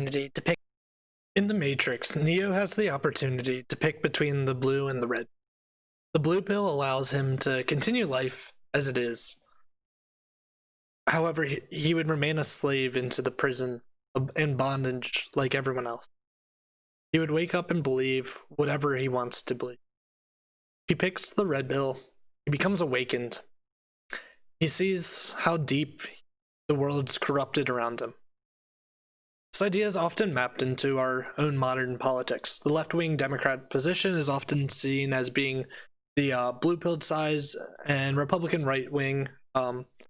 opportunity to pick. In the Matrix, Neo has the opportunity to pick between the blue and the red. The blue pill allows him to continue life as it is. However, he would remain a slave into the prison and bondage like everyone else. He would wake up and believe whatever he wants to believe. He picks the red pill. He becomes awakened. He sees how deep the world's corrupted around him. This idea is often mapped into our own modern politics. The left-wing Democrat position is often seen as being the blue-pilled side, and Republican right-wing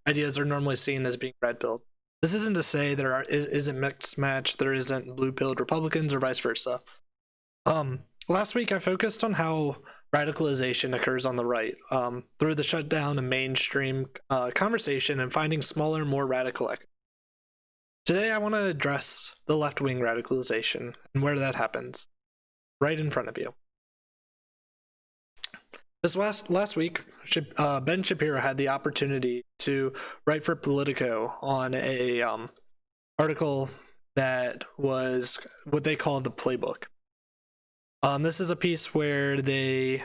ideas are normally seen as being red-pilled. This isn't to say there isn't mixed match, there isn't blue-pilled Republicans, or vice versa. Last week, I focused on how radicalization occurs on the right through the shutdown of mainstream conversation and finding smaller, more radical echoes. Today, I want to address the left-wing radicalization and where that happens, right in front of you. This last week, Ben Shapiro had the opportunity to write for Politico on a article that was what they call the Playbook. This is a piece where they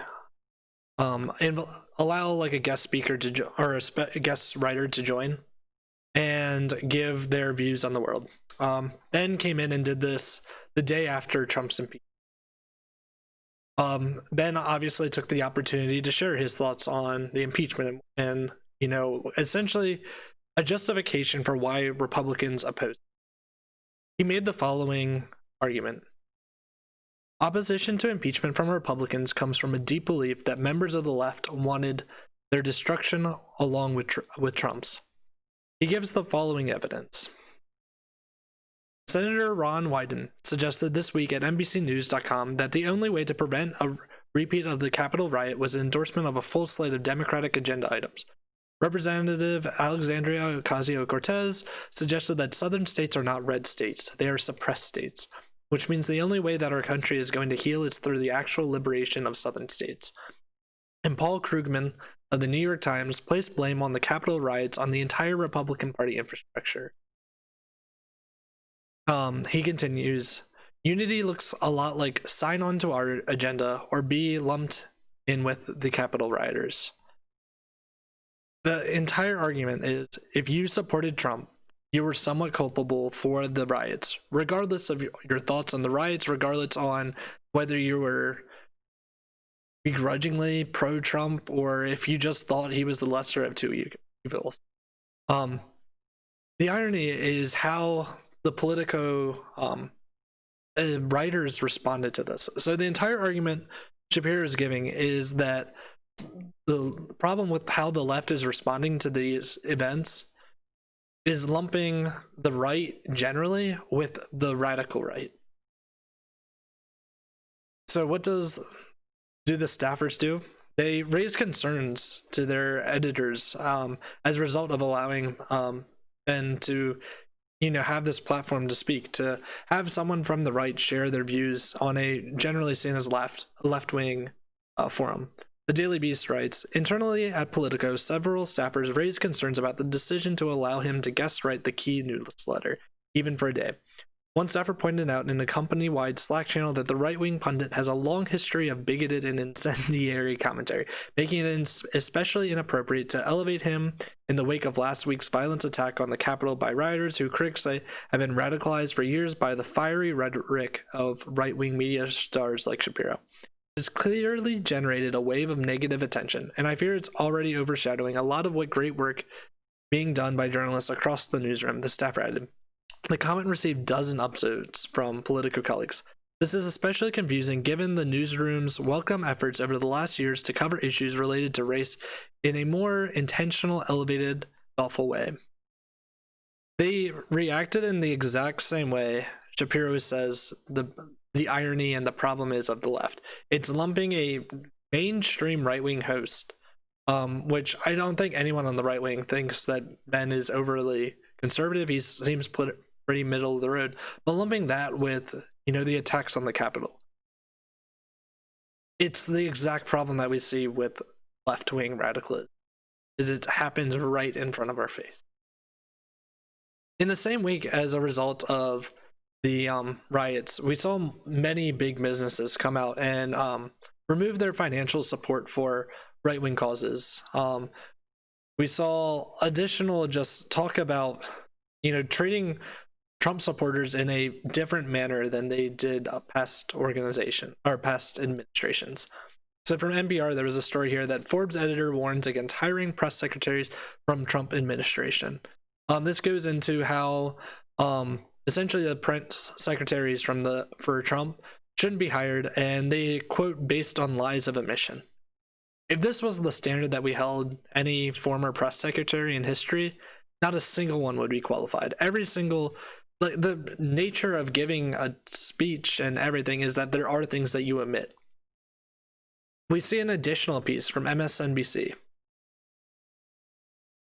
allow like a guest speaker or a guest writer to join and give their views on the world. Ben came in and did this the day after Trump's impeachment. Ben obviously took the opportunity to share his thoughts on the impeachment and, essentially a justification for why Republicans oppose it. He made the following argument. Opposition to impeachment from Republicans comes from a deep belief that members of the left wanted their destruction along with Trump's. He gives the following evidence. Senator Ron Wyden suggested this week at NBCNews.com that the only way to prevent a repeat of the Capitol riot was endorsement of a full slate of Democratic agenda items. Representative Alexandria Ocasio-Cortez suggested that southern states are not red states, they are suppressed states, which means the only way that our country is going to heal is through the actual liberation of southern states. And Paul Krugman of the New York Times placed blame on the Capitol riots on the entire Republican Party infrastructure. He continues, unity looks a lot like sign on to our agenda or be lumped in with the Capitol rioters. The entire argument is if you supported Trump, you were somewhat culpable for the riots, regardless of your thoughts on the riots, regardless on whether you were begrudgingly pro-Trump or if you just thought he was the lesser of two evils. The irony is how the Politico writers responded to this. So the entire argument Shapiro is giving is that the problem with how the left is responding to these events is lumping the right generally with the radical right. So what do the staffers do? They raise concerns to their editors as a result of allowing Ben to have this platform to speak, to have someone from the right share their views on a generally seen as left-wing forum. The Daily Beast writes, internally at Politico, several staffers raised concerns about the decision to allow him to guest write the key newsletter, even for a day. One staffer pointed out in a company-wide Slack channel that the right-wing pundit has a long history of bigoted and incendiary commentary, making it especially inappropriate to elevate him in the wake of last week's violent attack on the Capitol by rioters who critics say have been radicalized for years by the fiery rhetoric of right-wing media stars like Shapiro. It's clearly generated a wave of negative attention, and I fear it's already overshadowing a lot of what great work being done by journalists across the newsroom, the staffer added. The comment received dozen upvotes from Politico colleagues. This is especially confusing given the newsroom's welcome efforts over the last years to cover issues related to race in a more intentional, elevated, thoughtful way. They reacted in the exact same way Shapiro says the irony and the problem is of the left. It's lumping a mainstream right-wing host, which I don't think anyone on the right wing thinks that Ben is overly conservative. He seems pretty middle of the road, but lumping that with the attacks on the Capitol, it's the exact problem that we see with left-wing radicalism, is it happens right in front of our face. In the same week, as a result of the riots, we saw many big businesses come out and remove their financial support for right-wing causes. We saw additional just talk about, treating Trump supporters in a different manner than they did past administrations. So from NPR, there was a story here that Forbes editor warns against hiring press secretaries from Trump administration. This goes into how essentially the press secretaries for Trump shouldn't be hired, and they quote based on lies of omission. If this was the standard that we held any former press secretary in history, not a single one would be qualified. Every single, like, the nature of giving a speech and everything is that there are things that you omit. We see an additional piece from msnbc.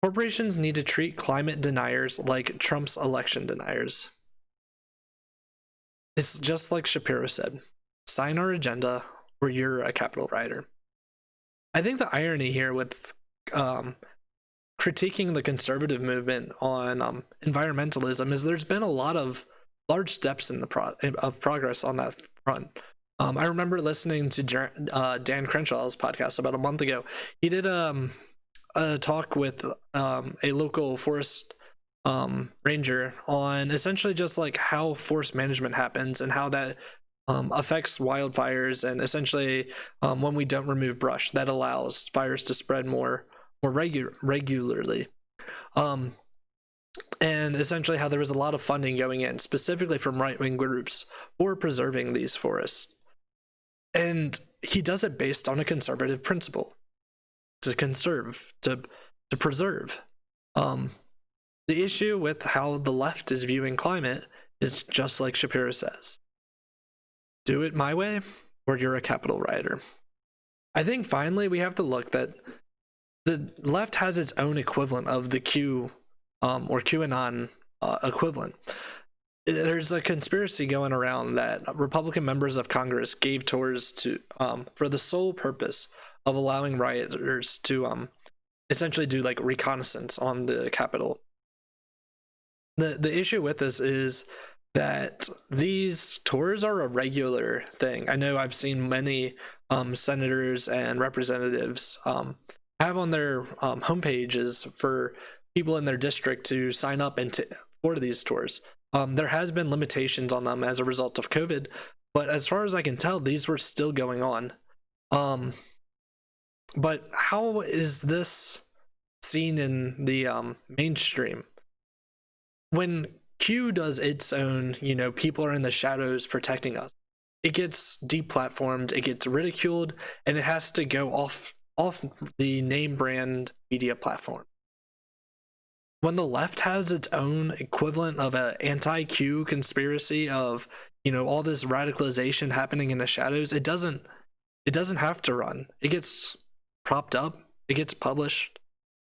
Corporations need to treat climate deniers like Trump's election deniers. It's just like Shapiro said, sign our agenda or you're a Capitol rioter. I think the irony here with critiquing the conservative movement on environmentalism is there's been a lot of large steps in of progress on that front. I remember listening to Dan Crenshaw's podcast about a month ago. He did a talk with a local forest ranger on essentially just like how forest management happens and how that affects wildfires, and essentially when we don't remove brush, that allows fires to spread more regularly. And essentially how there was a lot of funding going in specifically from right-wing groups for preserving these forests. And he does it based on a conservative principle: to conserve, to preserve. The issue with how the left is viewing climate is just like Shapiro says: do it my way or you're a Capitol rioter. I think finally we have to look that the left has its own equivalent of the Q or QAnon equivalent. There's a conspiracy going around that Republican members of Congress gave tours to for the sole purpose of allowing rioters to essentially do like reconnaissance on the Capitol. The issue with this is that these tours are a regular thing. I know I've seen many senators and representatives have on their homepages for people in their district to sign up for these tours. There has been limitations on them as a result of COVID, but as far as I can tell, these were still going on. But how is this seen in the mainstream? When Q does its own, people are in the shadows protecting us, it gets deplatformed, it gets ridiculed, and it has to go off the name brand media platform. When the left has its own equivalent of an anti-Q conspiracy of, all this radicalization happening in the shadows, it doesn't have to run. It gets propped up, it gets published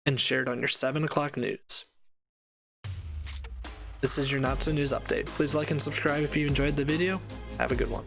and shared on your 7 o'clock news. This is your Not So News update. Please like and subscribe if you enjoyed the video. Have a good one.